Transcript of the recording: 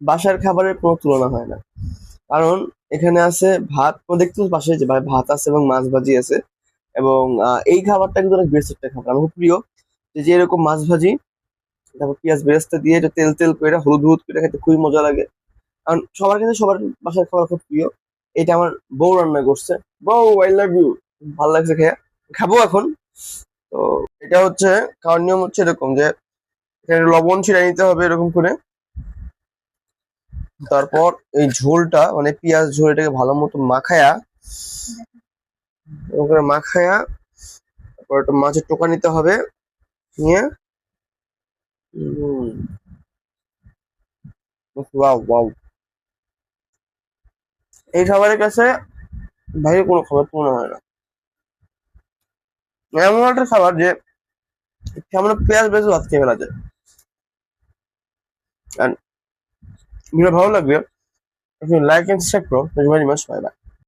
বাসার খাবারের কোনো তুলনা হয় না। কারণ এখানে আছে ভাত, দেখতে পাশে যে ভাত আছে এবং মাছ ভাজি আছে। এবং এই খাবারটা কিন্তু অনেক বেস্ট একটা খাবার, আমার খুব প্রিয়। যে এরকম মাছ ভাজি, তারপর পেঁয়াজ বেরেস্তা দিয়ে এটা তেল তেল করে হলুদ হলুদ করে খেতে খুবই মজা লাগে। কারণ সবার কিন্তু সবার বাসার খাবার খুব প্রিয়। এটা আমার বউ রান্না করছে। বউ, আই লাভ ইউ। ভালো লাগছে খেয়ে, খাবো এখন। তো এটা হচ্ছে খাওয়ার নিয়ম হচ্ছে এরকম যে এখানে লবণ ছিটাই নিতে হবে এরকম করে। তারপর এই ঝোলটা মানে পেঁয়াজ ঝোল এটাকে ভালো মতো মাখায়া, এরকম করে মাখায়া, তারপর একটা মাছের টোকা নিতে হবে, নিয়ে ওয়াও ওয়াও, এই খাবারের কাছে বাইরে কোনো খাবার তুলনা হয় না। এমন একটা খাবার যে কেমন পেঁয়াজ বেশি ভাত খেয়ে ফেলা যায়। আর ভিডিও ভালো লাগবে, লাইক এন্ড সাবস্ক্রাইব করো। Thank you very much, bye by.